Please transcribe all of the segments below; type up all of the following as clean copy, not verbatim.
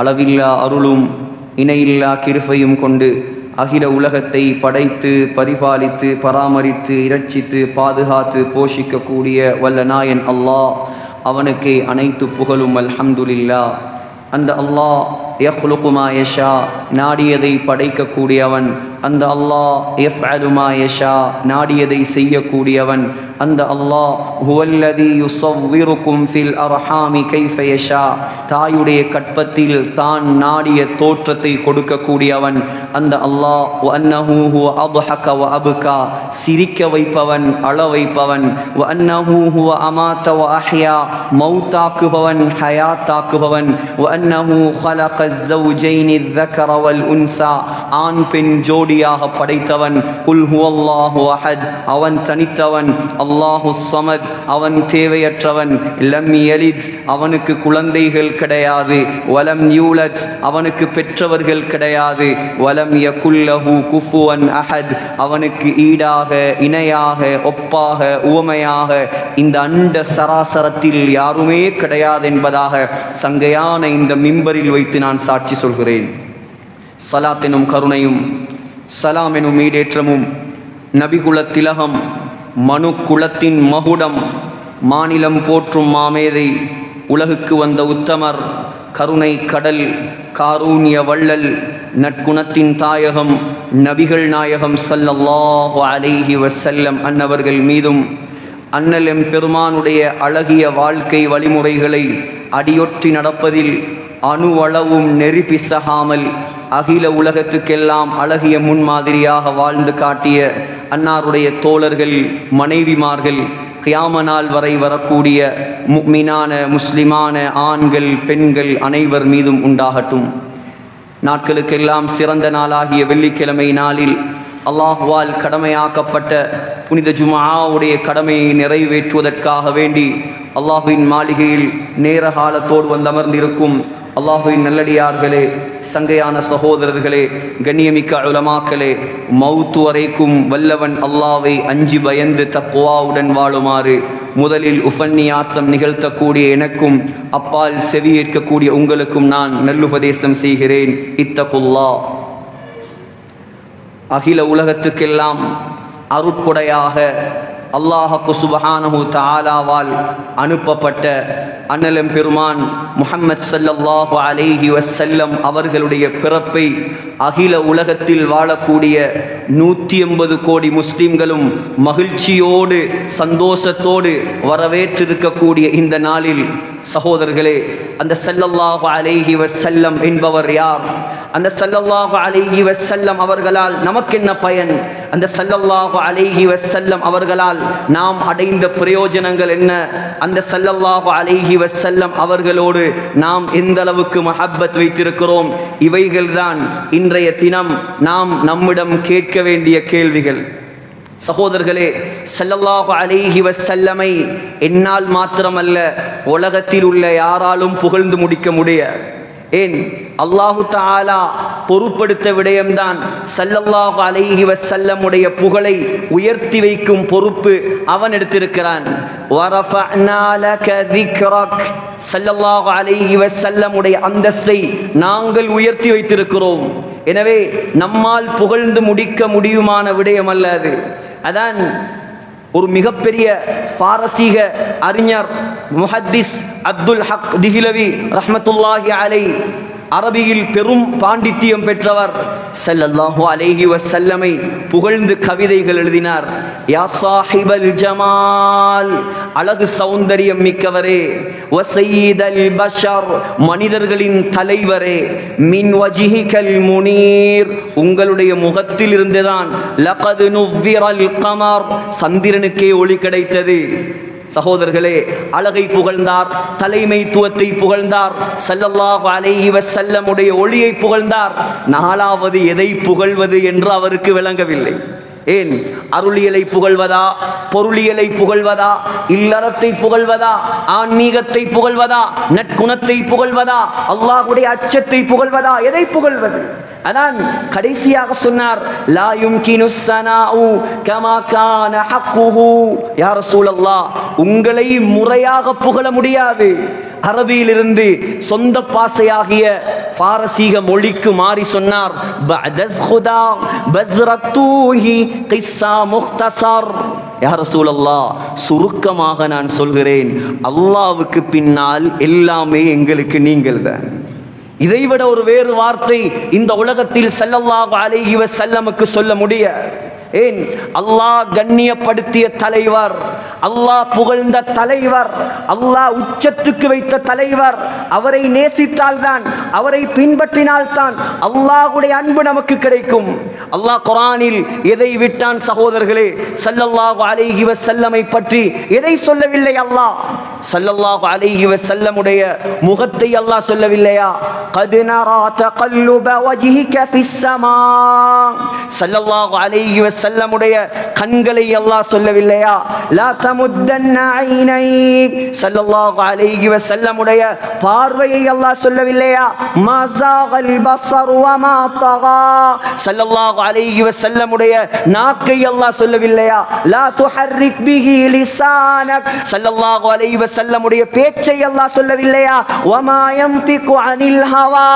அளவில்லா அருளும் இணையில்லா கிருபையும் கொண்டு அகில உலகத்தை படைத்து பரிபாலித்து பராமரித்து இரட்சித்து பாதுகாத்து போஷிக்கக்கூடிய வல்ல நாயன் அல்லாஹ், அவனுக்கே அனைத்து புகழும். அல்ஹம்துலில்லாஹ். அந்த அல்லாஹ் யக்லுகு மா யஷா, நாடியதை படைக்கக்கூடியவன். அந்த அல்லாஹ் யஃஅலு மா யஷா, நாடியதை செய்யக்கூடியவன். அந்த அல்லாஹ் ஹுவல்லதி யுஸவ்விருக்கும் ஃபில் அர்ஹாமி கைஃப யஷா, தாயுடைய கற்பத்தில் தான் நாடிய தோற்றத்தை கொடுக்கக்கூடியவன். அந்த அல்லாஹ் வ அன்னஹு ஹுவ அத்ஹக வ அப்கா, சிரிக்க வைப்பவன், அழ வைப்பவன். வ அன்னஹு ஹுவ அமாத வ அஹ்யா, மௌத்தாக்குபவன், ஹயாத்தாக்குபவன். வ அன்னஹு خلق الزوجين الذكر والأنثى, ஆண் பெண் ஜோடியாக படைத்தவன். குல் ஹுவல்லாஹு அஹத், அவன் தனித்தவன். அல்லாஹு ஸமத், அவன் தேவையற்றவன். லம் யலித், அவனுக்கு குழந்தைகள் கிடையாது. வலம் யூலத், அவனுக்கு பெற்றவர்கள் கிடையாது. வலம் யகுல் லஹு குஃபுவன் அஹத், அவனுக்கு ஈடாக இணையாக ஒப்பாக உவமையாக இந்த அண்ட சராசரத்தில் யாருமே கிடையாது என்பதாக சங்கையான இந்த மிம்பரில் வைத்து நான் சாட்சி சொல்கிறேன். சலாத் எனும் கருணையும் சலாம் எனும் ஈடேற்றமும் நபிகுல திலகம், மனு குலத்தின் மகுடம், மாநிலம் போற்றும் மாமேதை, உலகுக்கு வந்த உத்தமர், கருணை கடல், காரூண்ய வள்ளல், நற்குணத்தின் தாயகம், நபிகள் நாயகம் ஸல்லல்லாஹு அலைஹி வஸல்லம் அன்னவர்கள் மீதும், அண்ணல் எம் பெருமானுடைய அழகிய வாழ்க்கை வழிமுறைகளை அடியொற்றி நடப்பதில் அணுவளவும் நெறி பிசகாமல் அகில உலகத்துக்கெல்லாம் அழகிய முன்மாதிரியாக வாழ்ந்து காட்டிய அன்னாருடைய தோழர்கள், மனைவிமார்கள், கியாம நாள் வரை வரக்கூடிய முஃமினான முஸ்லிமான ஆண்கள் பெண்கள் அனைவர் மீதும் உண்டாகட்டும். நாட்களுக்கெல்லாம் சிறந்த நாளாகிய வெள்ளிக்கிழமை நாளில் அல்லாஹ்வால் கடமையாக்கப்பட்ட புனித ஜும்ஆவுடைய கடமையை நிறைவேற்றுவதற்காக வேண்டி அல்லாஹ்வின் மாளிகையில் நேர காலத்தோடு வந்தமர்ந்திருக்கும் அல்லாஹ்வின் நல்லடியார்களே, சங்கையான சகோதரர்களே, கண்ணியமிக்க உலமாக்களே, மௌத்து வரைக்கும் வல்லவன் அல்லாஹ்வை அஞ்சி பயந்து தக்வாவுடன் வாழுமாறு முதலில் உபன்னியாசம் நிகழ்த்தக்கூடிய எனக்கும் அப்பால் செவியேற்கக்கூடிய உங்களுக்கும் நான் நல்லுபதேசம் செய்கிறேன். இத்தகுல்லாஹ். அகில உலகத்துக்கெல்லாம் அருட்கொடையாக அல்லாஹு சுப்ஹானஹு தஆலாவால் அனுப்பப்பட்ட அண்ணலம் பெருமான் முஹம்மது ஸல்லல்லாஹு அலைஹி வஸல்லம் அவர்களுடைய பிறப்பை அகில உலகத்தில் வாழக்கூடிய 180 கோடி முஸ்லிம்களும் மகிழ்ச்சியோடு சந்தோஷத்தோடு வரவேற்றிருக்கக்கூடிய இந்த நாளில் சகோதரர்களே, அந்த ஸல்லல்லாஹு அலைஹி வஸல்லம் என்பவர் யார்? அந்த ஸல்லல்லாஹு அலைஹி வஸல்லம் அவர்களால் நமக்கு என்ன பயன்? அந்த ஸல்லல்லாஹு அலைஹி வஸல்லம் அவர்களால் நாம் அடைந்த பிரயோஜனங்கள் என்ன? அந்த ஸல்லல்லாஹு அலைஹி வஸல்லம் அவர்களோடு நாம் எந்த அளவுக்கு மஹப்பத் வைத்திருக்கிறோம்? இவைகள்தான் இன்றைய தினம் நாம் நம்மிடம் கேட்க வேண்டிய கேள்விகள். சகோதரர்களே, ஸல்லல்லாஹு அலைஹி வஸல்லமை என்னால் மாத்திரமல்ல உலகத்தில் உள்ள யாராலும் புகழ்ந்து முடிக்க முடியாது. ஏன்? அல்லாஹு தஆலா பொறுப்படுத்த விடயம்தான் ஸல்லல்லாஹு அலைஹி வஸல்லமுடைய புகழை உயர்த்தி வைக்கும் பொறுப்பு அவன் எடுத்திருக்கிறான். வரஃபஅனா லக திக்ரக், ஸல்லல்லாஹு அலைஹி வஸல்லமுடைய அந்தஸ்தை நாங்கள் உயர்த்தி வைத்திருக்கிறோம். எனவே நம்மால் புகழ்ந்து முடிக்க முடியுமான விடயம் அல்ல அது. அதான் ஒரு மிகப்பெரிய பாரசீக அறிஞர் முஹத்திஸ் அப்துல் ஹக் திஹ்லவி ரஹ்மத்துல்லாஹி அலைஹி, அரபியில் பெரும் பாண்டித்தியம் பெற்றவர், ஸல்லல்லாஹு அலைஹி வஸல்லமை புகழ்ந்து கவிதைகள் எழுதினார். யா சாஹிபல் ஜமால், அழகு சௌந்தரியம் மிக்கவரே, வ சய்யிதல் பஷர், மனிதர்களின் தலைவரே, மின் வஜ்ஹிகல் முனீர், உங்களுடைய முகத்தில் இருந்துதான் லகத் நுவ்விரல் கமர், சந்திரனுக்கே ஒளி கிடைத்தது. சகோதரர்களே, அழகை புகழ்ந்தார், தலைமைத்துவத்தை புகழ்ந்தார், ஸல்லல்லாஹு அலைஹி வஸல்லமுடைய ஒளியை புகழ்ந்தார். நாலாவது எதை புகழ்வது என்று அவருக்கு விளங்கவில்லை. ஏன்? அருளியலை புகழ்வதா, பொருளியலை புகழ்வதா, இல்லறத்தை புகழ்வதா, ஆன்மீகத்தை புகழ்வதா, நற்குணத்தை புகழ்வதா, அல்லாஹ்வுடைய அச்சத்தை புகழ்வதா, எதை புகழ்வது? அதான் கடைசியாக சொன்னார், லா யும்கினு ஸனாஉ கமா கான ஹக்குஹு, யா ரசூலல்லாஹ், உங்களை முறையாக புகழ முடியாது. அரபியிலிருந்து சொந்த பாசையாகிய பாரசீக மொழிக்கு மாறி சொன்னார், பஅதஸ் குதா பஸ்ரத்தூஹி கிஸ்ஸா முக்தஸர். யா ரசூலல்லாஹ், சுருக்கமாக நான் சொல்கிறேன், அல்லாஹ்வுக்கு பின்னால் எல்லாமே எங்களுக்கு நீங்கள் தான். இதைவிட ஒரு வேறு வார்த்தை இந்த உலகத்தில் ஸல்லல்லாஹு அலைஹி வஸல்லமுக்கு சொல்ல முடியாது. ஏன்? அல்லாஹ் கண்ணியப்படுத்திய தலைவர், அல்லாஹ் புகழ்ந்த தலைவர், அல்லாஹ் உச்சத்துக்கு வைத்த தலைவர். அவரை நேசித்தால்தான், அவரை பின்பற்றினால்தான் அல்லாஹ்வுடைய அன்பு நமக்கு கிடைக்கும். அல்லாஹ் குர்ஆனில் எதை விட்டான் சகோதரர்களே? ஸல்லல்லாஹு அலைஹி வஸல்லமை பற்றி எதை சொல்லவில்லை அல்லாஹ்? ஸல்லல்லாஹு அலைஹி வஸல்லமுடைய முகத்தை அல்லாஹ் சொல்லவில்லையா? قد نرى تقلب وجهك في السماء. ஸல்லல்லாஹு அலைஹி வஸல்லமுடைய கண்களை அல்லாஹ் சொல்லவில்லையா? லா தமுத்தன்ன ஐனைக். ஸல்லல்லாஹு அலைஹி வஸல்லமுடைய பார்வையை அல்லாஹ் சொல்லவில்லையா? மா ஸாகல் பஸர் வ மா தகா. ஸல்லல்லாஹு அலைஹி வஸல்லமுடைய நாக்கை அல்லாஹ் சொல்லவில்லையா? லா துஹர்ரிக் பிஹி லிசானக். ஸல்லல்லாஹு அலைஹி வஸல்லமுடைய பேச்சை அல்லாஹ் சொல்லவில்லையா? வ மா யம்திகு அனில் ஹவா.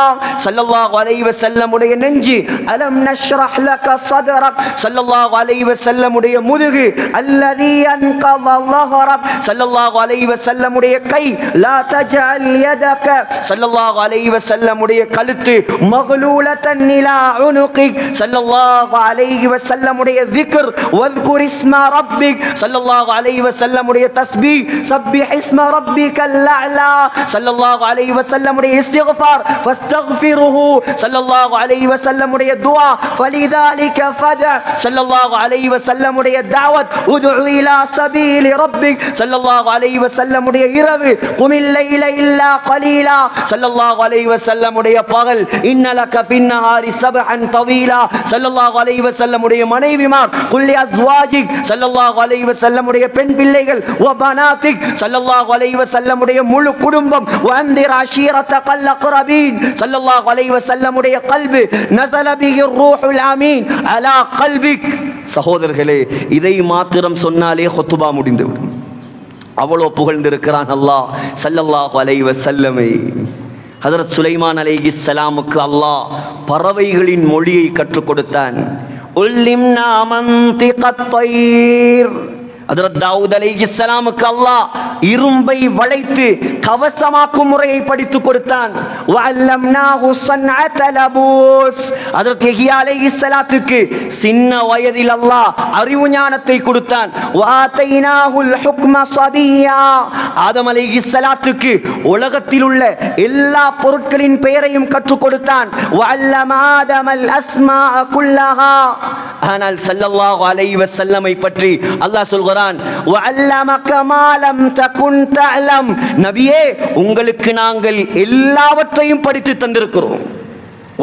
ஸல்லல்லாஹு அலைஹி வஸல்லமுடைய நெஞ்சு அலம் நஷ்ரஹ் லக ஸத்ரக். ஸல்லல்லாஹு அலைஹி வஸல்லமுடைய முதுகு அல்லதி அன்கத ظهرك. ஸல்லல்லாஹு அலைஹி வஸல்லமுடைய கை லா தஜஅல் யதக. ஸல்லல்லாஹு அலைஹி வஸல்லமுடைய கழுத்து மக்லூலத்தன் இலா உனுகிக். ஸல்லல்லாஹு அலைஹி வஸல்லமுடைய ذிக்ர் வذ்குர் இஸ்ம ரப்பிக். ஸல்லல்லாஹு அலைஹி வஸல்லமுடைய தஸ்பீஹ் சப்பிஹ் இஸ்ம ரப்பிக்கல் அலா. ஸல்லல்லாஹு அலைஹி வஸல்லமுடைய இஸ்திக்ஃபார் ஃபஸ்தக்ஃபிருஹு. ஸல்லல்லாஹு அலைஹி வஸல்லமுடைய துஆ ஃபலிதாலிக ஃபத. ஸல்லல்லாஹு அலைஹி வஸல்லமுடைய தஅவத் உது இலா சபீலி ரப்பிக். ஸல்லல்லாஹு அலைஹி வஸல்லமுடைய இரவு குமில் லைல இல்லா கலீலா. ஸல்லல்லாஹு அலைஹி வஸல்லமுடைய பகல் இன்னலக பின்னஹாரி சபஹன் தவீலா. ஸல்லல்லாஹு அலைஹி வஸல்லமுடைய மனைவிமார் குல்லி அஸ்வாஜிக். ஸல்லல்லாஹு அலைஹி வஸல்லமுடைய பெண் பிள்ளைகள் வ பனாதிக். ஸல்லல்லாஹு அலைஹி வஸல்லமுடைய முழு குடும்பம் வ அன்திர் அஷீரத்தகல் அக்ரபீன். ஸல்லல்லாஹு அலைஹி வஸல்லமுடைய கல்பு நஸல பிஹி ரூஹுல் அமீன் அலா கல்பிக். சகோதரர்களே, இதை மாத்திரம் சொன்னாலே ஹுத்பா முடிந்துவிடும். அவ்வளோ புகழ்ந்திருக்கிறான் அல்லாஹ் ஸல்லல்லாஹு அலைஹி வஸல்லமை. ஹஜ்ரத் சுலைமான் அலைஹிஸ்ஸலாமுக்கு அல்லாஹ் பறவைகளின் மொழியை கற்றுக் கொடுத்தான். உல்லிம்னா மன்திகத் தைர். ஹஜ்ரத் தாவூத் அலைஹிஸ்ஸலாமுக்கு அல்லாஹ் இரும்பை வளைத்து கவசமாக்கும் முறையை படித்துக் கொடுத்தான். வஅல்லம்னாஹு ஸன்அத லபூஸ். ஹஜ்ரத் யஹ்யா அலைஹிஸ்ஸலாத்துக்கு சின்ன வயதில் அல்லாஹ் அறிவு ஞானத்தை கொடுத்தான். வஆதைனாஹுல் ஹுக்ம ஸபிய்யா. ஆதம் அலைஹிஸ்ஸலாத்துக்கு உலகத்தில் உள்ள எல்லா பொருட்களின் பெயரையும் கற்றுக் கொடுத்தான். வஅல்லம ஆதமல் அஸ்மாஅ குல்லஹா. ஆனால் ஸல்லல்லாஹு அலைஹி வஸல்லமை பற்றி அல்லாஹ் சொல்கிறான், வஅல்லமக மா லம் தகுன் தஅலம். நபியே, உங்களுக்கு நாங்கள் எல்லாவற்றையும் படித்து தந்திருக்கிறோம்.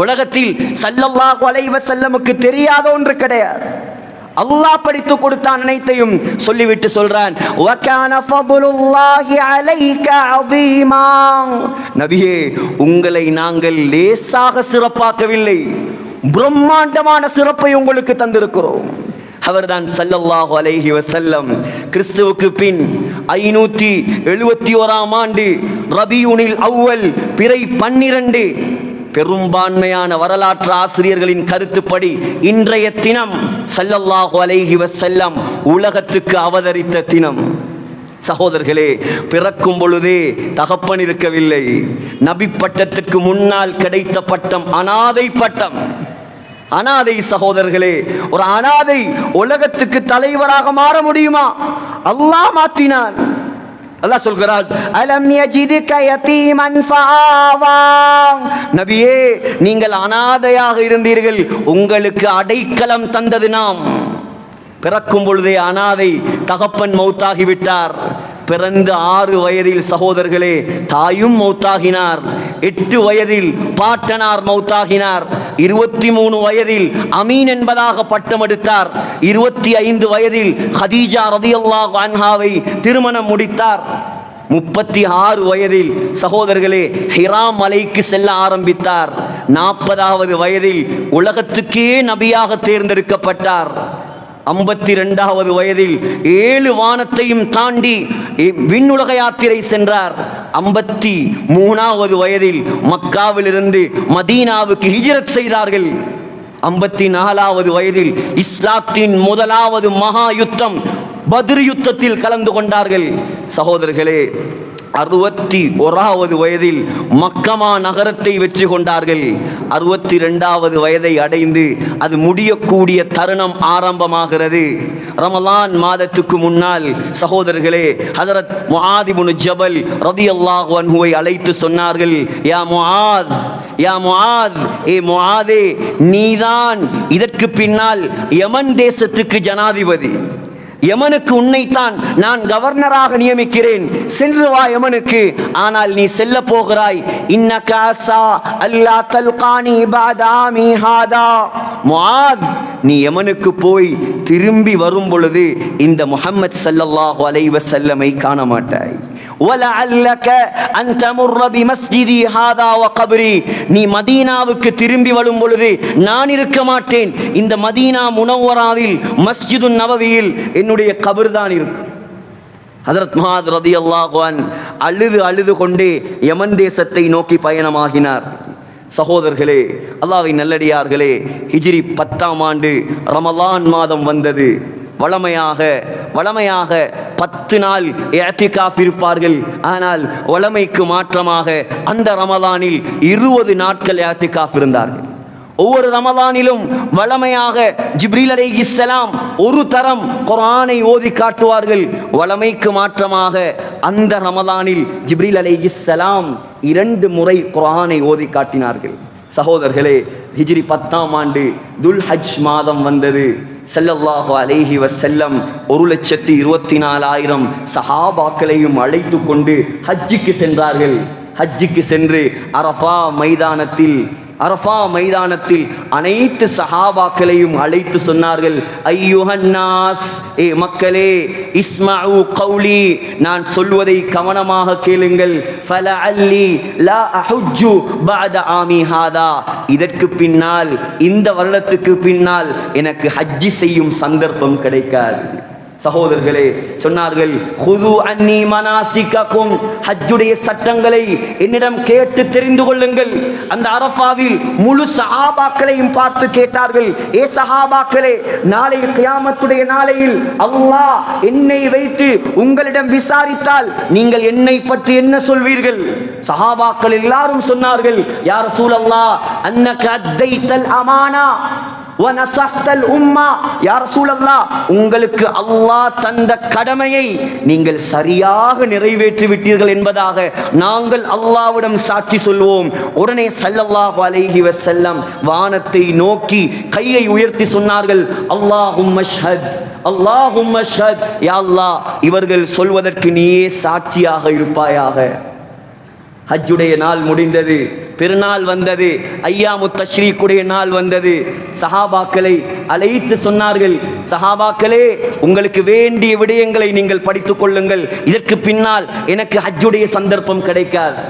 உலகத்தில் ஸல்லல்லாஹு அலைஹி வஸல்லமுக்கு தெரியாத ஒன்று கிடையாது. அல்லாஹ் படித்து கொடுத்தான் அனைத்தையும். சொல்லிவிட்டு சொல்றான், வகான ஃபதுலுல்லாஹி அலைக அதீமா. நபியே, உங்களை நாங்கள் லேசாக சிறப்பாக்கவில்லை, பிரம்மாண்டமான சிறப்பை உங்களுக்கு தந்திருக்கிறோம். அவர்தான் ஸல்லல்லாஹு அலைஹி வஸல்லம். கிறிஸ்துவுக்கு பின் 571ஆம் ஆண்டு ரபியுனில் அவ்வல் பிறை 12 பெரும்பான்மையான வரலாற்று ஆசிரியர்களின் கருத்துப்படி இன்றைய தினம் ஸல்லல்லாஹு அலைஹி வஸல்லம் உலகத்துக்கு அவதரித்த தினம். சகோதரர்களே, பிறக்கும் பொழுதே தகப்பன் இருக்கவில்லை. நபி பட்டத்திற்கு முன்னால் கிடைத்த பட்டம் அனாதை பட்டம். அனாதை சகோதரர்களே, ஒரு அனாதை உலகத்துக்கு தலைவராக மாற முடியுமா? அல்லாஹ் மாற்றினான். அல்லாஹ் சொல்கிறார், அலம் யஜிதுக யதீமன் ஃபஆவா. நபியே, நீங்கள் அனாதையாக இருந்தீர்கள், உங்களுக்கு அடைக்கலம் தந்தது நாம். பிறக்கும் பொழுதே அனாதை, தகப்பன் மௌத்தாகிவிட்டார். பிறந்த 6 வயதில் சகோதரர்களே தாயும் மௌத்தாகினார். 8 வயதில் பாட்டனார் மௌத்தாகினார். 23 வயதில் அமீன் என்பதாக பட்டம் எடுத்தார். 25 வயதில் ஹதீஜா ரலியல்லாஹு அன்ஹாவை திருமணம் முடித்தார். 36 வயதில் சகோதரர்களே ஹிரா மலைக்கு செல்ல ஆரம்பித்தார். 40வது வயதில் உலகத்துக்கே நபியாக தேர்ந்தெடுக்கப்பட்டார். 52வது வயதில் 7 வானத்தையும் தாண்டி விண்ணுலக யாத்திரை சென்றார். 53வது வயதில் மக்காவிலிருந்து மதீனாவுக்கு ஹிஜ்ரத் செய்தார்கள். 54வது வயதில் இஸ்லாத்தின் முதலாவது மகா யுத்தம் பத்ர் யுத்தத்தில் கலந்து கொண்டார்கள். சகோதரர்களே, 61வது வயதில் மக்கமா நகரத்தை வெற்றி கொண்டார்கள். 62வது வயதை அடைந்து அது முடியக்கூடிய தருணம் ஆரம்பமாகிறது. ரமலான் மாதத்துக்கு முன்னால் சகோதரர்களே, ஹஜரத் முஆத் இப்னு ஜபல் ரலியல்லாஹு அன்ஹுவை அழைத்து சொன்னார்கள், யா முஆத், யா முஆத், ஏ முஆதே, நீதான் இதற்கு பின்னால் யமன் தேசத்துக்கு ஜனாதிபதி. யமனுக்கு உன்னைத்தான் நான் கவர்னராக நியமிக்கிறேன். சென்று வா யமனுக்கு. ஆனால் நீ செல்ல போகிறாய். இன்னக அஸா அல்லா தல்கானி பஅத ஆமி ஹாதா. முஆத், நீ யமனுக்கு போய் திரும்பி வரும் பொழுது இந்த முஹம்மத் ஸல்லல்லாஹு அலைஹி வஸல்லமை காண மாட்டாய். வலஅல்லக அன் தமுர்ர பிமஸ்ஜிதி ஹாதா வ கப்ரி. நீ மதீனாவுக்கு திரும்பி வரும் பொழுது நான் இருக்க மாட்டேன். இந்த மதீனா முனவ்வராவில் மஸ்ஜிதுன் நபவியில் என்னுடைய கபர் தான் இருக்கும். ஹஜரத் முஆத் ரலியல்லாஹு அன்ஹு அழுது கொண்டே யமன் தேசத்தை நோக்கி பயணமாகினார். சகோதரர்களே, அல்லாஹ்வின் நல்லடியார்களே, ஹிஜ்ரி 10ஆம் ஆண்டு ரமலான் மாதம் வந்தது. வளமையாக 10 நாள் இஅ்திகாஃப் இருப்பார்கள். ஆனால் வளமைக்கு மாற்றமாக அந்த ரமலானில் 20 நாட்கள் இஅ்திகாஃப் இருந்தார்கள். ஒவ்வொரு ரமலானிலும் வளமையாக ஜிப்ரீல் அலைஹிஸ்ஸலாம் ஒரு தரம் குர்ஆனை ஓதி காட்டுவார்கள். வளமைக்கு மாற்றமாக அந்த ரமலானில் ஜிப்ரீல் அலைஹிஸ்ஸலாம் 2 முறை குர்ஆனை ஓதி காட்டினார்கள். சகோதரர்களே, ஹிஜ்ரி 10ஆம் ஆண்டு துல்ஹஜ் மாதம் வந்தது. ஸல்லல்லாஹு அலைஹி வஸல்லம் 1,24,000 சஹாபாக்களையும் அழைத்து கொண்டு ஹஜ்ஜுக்கு சென்றார்கள். ஹஜ்ஜுக்கு சென்று அரஃபா மைதானத்தில் அனைத்து சஹாபாக்களையும் அழைத்து சொன்னார்கள், ஐயுஹன்னாஸ், ஏ மக்களே, இஸ்மஉ கௌலி, நான் சொல்வதை கவனமாக கேளுங்கள். ஃபலஅல்லி லா அஹுஜ்ஜு பஅத ஆமி ஹாதா. இதற்கு பின்னால், இந்த வருடத்துக்கு பின்னால் எனக்கு ஹஜ்ஜி செய்யும் சந்தர்ப்பம் கிடைக்காது. சகோதரர்களே, சொன்னார்கள், ஹுது அன்னி மனாசிகக்கும், ஹஜ்ஜுடைய சட்டங்களை என்னிடம் கேட்டு தெரிந்து கொள்ளுங்கள். அந்த அரஃபாவில் முழு சஹாபாக்களையும் பார்த்து கேட்டார்கள், ஏ சஹாபாக்களே, நாளை கியாமத்துடைய நாளையில் அல்லாஹ் என்னை வைத்து உங்களிடம் விசாரித்தால் நீங்கள் என்னை பற்றி என்ன சொல்வீர்கள்? சஹாபாக்கள் எல்லாரும் சொன்னார்கள், யா ரசூலல்லாஹ், அன்னக அத்தைத்தல் அமானா வனஸஹ்தல் உம்மா. யா ரசூலல்லாஹ், உங்களுக்கு அல்லாஹ் தந்த கடமையை நீங்கள் சரியாக நிறைவேற்றி விட்டீர்கள் என்பதாக நாங்கள் அல்லாஹ்விடம் சாட்சி சொல்வோம். உடனே ஸல்லல்லாஹு அலைஹி வஸல்லம் வானத்தை நோக்கி கையை உயர்த்தி சொன்னார்கள், அல்லாஹும்ம ஷ்ஹத், அல்லாஹும்ம ஷ்ஹத், யா அல்லாஹ், இவர்கள் சொல்வதற்கு நீயே சாட்சியாக இருப்பாயாக. ஹஜ்ஜுடைய நாள் முடிந்தது, பெருநாள் வந்தது, ஐயாமுத் தஷ்ரீக்குடைய நாள் வந்தது. சஹாபாக்களை அழைத்து சொன்னார்கள், சஹாபாக்களே, உங்களுக்கு வேண்டிய விடயங்களை நீங்கள் படித்துக் கொள்ளுங்கள். இதற்கு பின்னால் எனக்கு ஹஜ்ஜுடைய சந்தர்ப்பம் கிடைக்காது.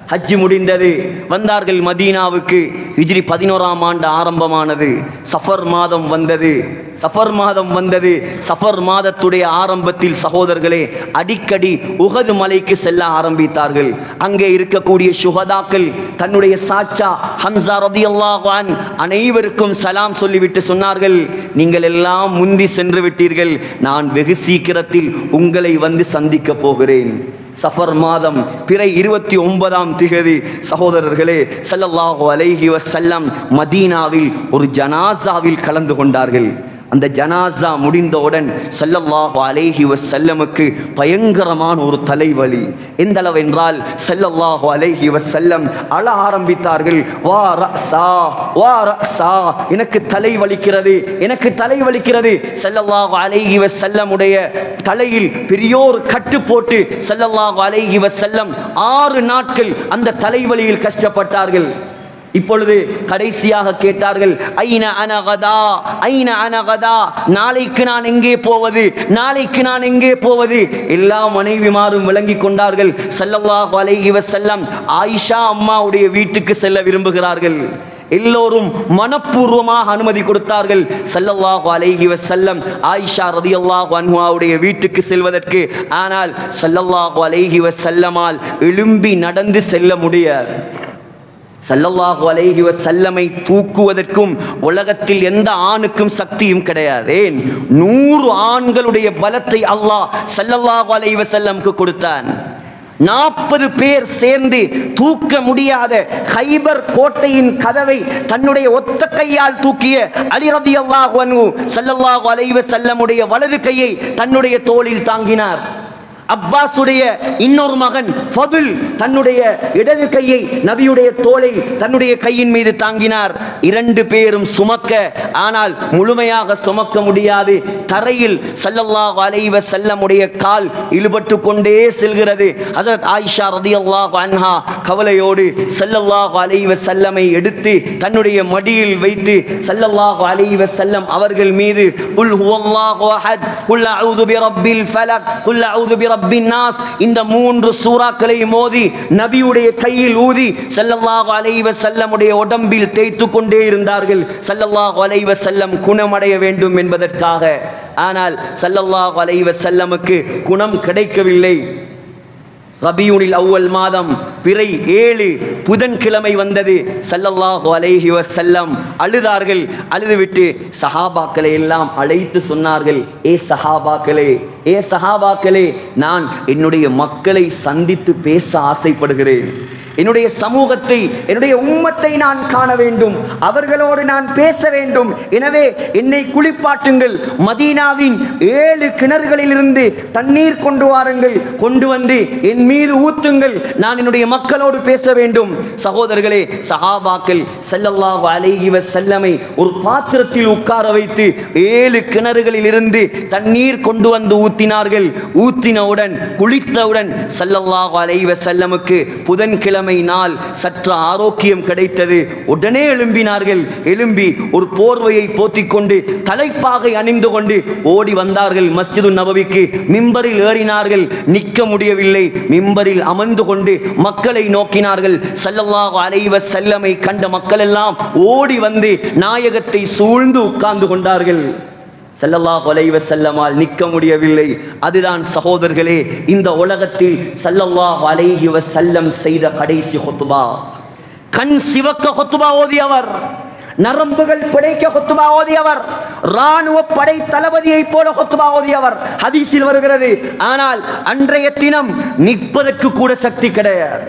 ஹஜ்ஜி முடிந்தது, வந்தார்கள் மதீனாவுக்கு. ஹிஜ்ரி 11ஆம் ஆண்டு ஆரம்பமானது. சஃபர் மாதம் வந்தது. சஃபர் மாதத்துடைய ஆரம்பத்தில் சகோதரர்களே, அடிக்கடி உஹது மலைக்கு செல்ல ஆரம்பித்தார்கள். அங்கே இருக்கக்கூடிய சுஹதாக்கள் தன்னுடைய சாச்சா ஹம்ஸா ரலியல்லாஹு அன்ஹு அனைவருக்கும் சலாம் சொல்லிவிட்டு சொன்னார்கள், நீங்கள் எல்லாம் முந்தி சென்று விட்டீர்கள், நான் வெகு சீக்கிரத்தில் உங்களை வந்து சந்திக்க போகிறேன். சஃபர் மாதம் பிறை 29ஆம் திகதி சகோதரர்களே, ஸல்லல்லாஹு அலைஹி வஸல்லம் மதீனாவில் ஒரு ஜனாசாவில் கலந்து கொண்டார்கள். அந்த ஜனாசா முடிந்தவுடன் ஸல்லல்லாஹு அலைஹி வஸல்லமுக்கு பயங்கரமான ஒரு தலைவலி. எந்த அளவு என்றால் ஸல்லல்லாஹு அலைஹி வஸல்லம் அழ ஆரம்பித்தார்கள். வா ரஸா, வா ரஸா, எனக்கு தலை வலிக்கிறது. ஸல்லல்லாஹு அலைஹி வஸல்லமுடைய தலையில் பெரியோர் கட்டு போட்டு ஸல்லல்லாஹு அலைஹி வஸல்லம் 6 நாட்கள் அந்த தலைவலியில் கஷ்டப்பட்டார்கள். இப்பொழுது கடைசியாக கேட்டார்கள், ஐன அனகதா, ஐன அனகதா, நாளைக்கு நான் எங்கே போவது? எல்லா மனைவிமாரும் விளங்கி கொண்டார்கள். ஸல்லல்லாஹு அலைஹி வஸல்லம் ஆயிஷா அம்மாவுடைய வீட்டுக்கு செல்ல விரும்புகிறார்கள். எல்லோரும் மனப்பூர்வமாக அனுமதி கொடுத்தார்கள் ஸல்லல்லாஹு அலைஹி வஸல்லம் ஆயிஷா ரலியல்லாஹு அன்ஹாவுடைய வீட்டுக்கு செல்வதற்கு. ஆனால் ஸல்லல்லாஹு அலைஹி வஸல்லமால் எழும்பி நடந்து செல்ல முடியாது. ஸல்லல்லாஹு அலைஹி வஸல்லமை தூக்குவதற்கும் உலகத்தில் எந்த ஆணுக்கும் சக்தியும் கிடையாது. ஏன்? 100 ஆண்களுடைய பலத்தை அல்லாஹ் ஸல்லல்லாஹு அலைஹி வஸல்லம்க்கு கொடுத்தான். 40 பேர் சேர்ந்து தூக்க முடியாத கைபர் கோட்டையின் கதவை தன்னுடைய ஒத்த கையால் தூக்கிய அலி ரலியல்லாஹு அன்ஹு ஸல்லல்லாஹு அலைஹி வஸல்லமுடைய வலது கையை தன்னுடைய தோளில் தாங்கினார். அப்பாஸுடைய இன்னொரு மகன் ஃபதுல் தன்னுடைய இடது கையை நபியுடைய தோளை தன்னுடைய கையின் மீது தாங்கினார். 2 பேரும் சுமக்க, ஆனால் முழுமையாக சுமக்க முடியாது. தரையில் ஸல்லல்லாஹு அலைஹி வஸல்லமுடைய கால் இழுபட்டு கொண்டே செல்கிறது. ஹஜ்ரத் ஆயிஷா ரலியல்லாஹு அன்ஹா கவலையோடு ஸல்லல்லாஹு அலைஹி வஸல்லமை எடுத்து தன்னுடைய மடியில் வைத்து ஸல்லல்லாஹு அலைஹி வஸல்லம் அவர்கள் மீது குல் ஹுவல்லாஹு அஹத், குல் அஊது பிரப்பில் ஃபலக், குல் அஊது ரப்பின் நாஸ் இந்த 3 சூறாக்களை மோதி நபியுடைய கையில் ஊதி ஸல்லல்லாஹு அலைஹி வஸல்லமுடைய உடம்பில் தேய்த்து கொண்டே இருந்தார்கள், ஸல்லல்லாஹு அலைஹி வஸல்லம் குணமடைய வேண்டும் என்பதற்காக. ஆனால் ஸல்லல்லாஹு அலைஹி வஸல்லமுக்கு குணம் கிடைக்கவில்லை. ரபியுனில் அவ்வல் மாதம் பிறை 7 புதன்கிழமை வந்தது. ஸல்லல்லாஹு அலைஹி வஸல்லம் அழுதார்கள். அழுதுவிட்டு சஹாபாக்களை எல்லாம் அழைத்து சொன்னார்கள், ஏ சஹாபாக்களே, ஏ சஹாபாக்களே, நான் என்னுடைய மக்களை சந்தித்து பேச ஆசைப்படுகிறேன். என்னுடைய சமூகத்தை, என்னுடைய உம்மத்தை நான் காண வேண்டும், அவர்களோடு நான் பேச வேண்டும். எனவே என்னை குளிப்பாட்டுங்கள், மதீனாவின் 7 கிணறுகளிலிருந்து தண்ணீர் கொண்டு வாருங்கள், கொண்டு வந்து என் மீது ஊத்துங்கள், நான் என்னுடைய மக்களோடு பேச வேண்டும். சகோதரர்களே, சஹாபாக்கள் ஸல்லல்லாஹு அலைஹி வஸல்லமை ஒரு பாத்திரத்தில் உட்கார வைத்து 7 கிணறுகளில் இருந்து தண்ணீர் கொண்டு வந்து ஊத்தினார்கள். ஊத்தினவுடன், குளித்தவுடன் ஸல்லல்லாஹு அலைஹி வஸல்லமுக்கு புதன்கிழமை நாள் சற்று ஆரோக்கியம் கிடைத்தது. உடனே எழும்பினார்கள். எழும்பி ஒரு போர்வையை போத்திக் கொண்டு தலைப்பாகை அணிந்து கொண்டு ஓடி வந்தார்கள் மஸ்ஜிது நபவிக்கு. மிம்பரில் ஏறினார்கள். நிற்க முடியவில்லை. மிம்பரில் அமர்ந்து கொண்டு மக்களை நோக்கினார்கள். ஸல்லல்லாஹு அலைஹி வஸல்லமை கண்ட மக்கள் எல்லாம் ஓடி வந்து நாயகத்தை சூழ்ந்து உட்கார்ந்து கொண்டார்கள். ஸல்லல்லாஹு அலைஹி வஸல்லமால் நிற்க முடியவில்லை. அதுதான் சகோதரர்களே இந்த உலகத்தில் ஸல்லல்லாஹு அலைஹி வஸல்லம் செய்த கடைசி ஹுத்பா. கண் சிவக்க ஹுத்பா ஓதியவர், நரம்புகள் பிடைக்க ஹுத்பா ஓதியவர், ராணுவ படை தளபதியை போல ஹுத்பா ஓதியவர். ஹதீஸில் வருகிறது. ஆனால் அன்றைய தினம் நிற்பதற்கு கூட சக்தி கிடையாது.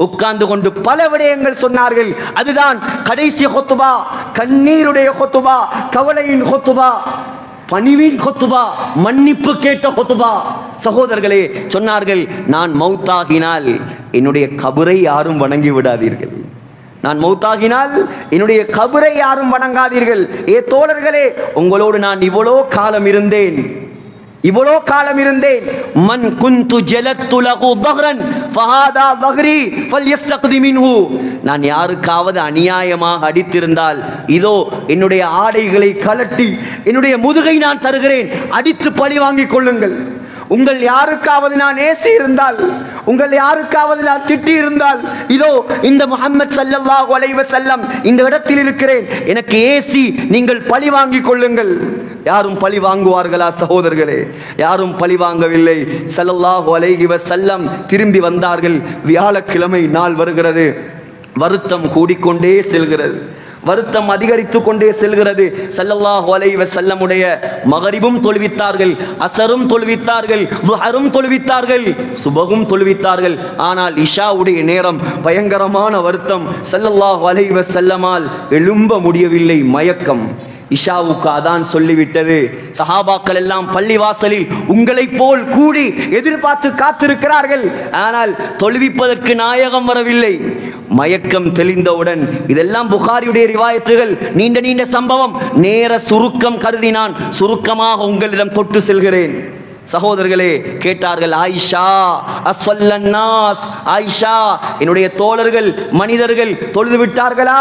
உட்கார்ந்து கொண்டு பல விடயங்கள் சொன்னார்கள். அதுதான் கடைசி ஹுத்பா, கண்ணீருடைய ஹுத்பா, கவலையின் ஹுத்பா, பணிவின் ஹுத்பா, மன்னிப்பு கேட்ட ஹுத்பா. சகோதரர்களே, சொன்னார்கள், நான் மௌத்தாகினால் என்னுடைய கபரை யாரும் வணங்கி விடாதீர்கள். நான் மௌத்தாகினால் என்னுடைய கபரை யாரும் வணங்காதீர்கள். ஏ தோழர்களே, உங்களோடு நான் இவ்வளோ காலம் இருந்தேன், இவ்வளோ காலம் இருந்தேன். மன் குந்து ஜலத்து லஹு தஹ்ரன் ஃபஹாதா தஹ்ரி ஃபல்யஸ்தக்தி மின்ஹு. நான் யாருக்காவது அநியாயமாக அடித்திருந்தால் இதோ என்னுடைய ஆடைகளை கலட்டி என்னுடைய முதுகை நான் தருகிறேன், அடித்து பழி வாங்கிக் கொள்ளுங்கள். உங்கள் யாருக்காவது நான் ஏசி இருந்தால், உங்கள் யாருக்காவது நான் திட்டி இருந்தால், இதோ இந்த முஹம்மது ஸல்லல்லாஹு அலைஹி வஸல்லம் இந்த இடத்தில் இருக்கிறேன், எனக்கு ஏசி, நீங்கள் பழி வாங்கிக் கொள்ளுங்கள். யாரும் பழி வாங்குவார்களா சகோதரர்களே? யாரும் பழி வாங்கவில்லை. ஸல்லல்லாஹு அலைஹி வஸல்லம் திரும்பி வந்தார்கள். வியாழக்கிழமை நாள் வருகிறது. வருத்தம் கூடிக்கொண்டே செல்கிறது, வருத்தம் அதிகரித்து கொண்டே செல்கிறது. ஸல்லல்லாஹு அலைஹி வஸல்லமுடைய மகரிபும் தொழுவித்தார்கள், அஸரும் தொழுவித்தார்கள், துஹரும் தொழுவித்தார்கள், சுபகும் தொழுவித்தார்கள். ஆனால் இஷாவுடைய நேரம் பயங்கரமான வருத்தம். ஸல்லல்லாஹு அலைஹி வஸல்லமால் எழும்ப முடியவில்லை, மயக்கம். இஷாவுக்கு அதான் சொல்லிவிட்டது. சஹாபாக்கள் எல்லாம் பள்ளிவாசலில் உங்களை போல் கூடி எதிர்பார்த்து காத்திருக்கிறார்கள். ஆனால் தொழுவிப்பதற்கு நாயகம் வரவில்லை. மயக்கம் தெளிந்தவுடன், இதெல்லாம் புகாரியுடைய ரிவாயத்துகள், நீண்ட நீண்ட சம்பவம், நேர சுருக்கம் கருதி நான் சுருக்கமாக உங்களிடம் தொட்டு செல்கிறேன். சகோதரர்களே, கேட்டார்கள், ஆயிஷா அஸ்வல்லன்னாஸ், ஆயிஷா என்னுடைய தோழர்கள் மனிதர்கள் தொழுது விட்டார்களா?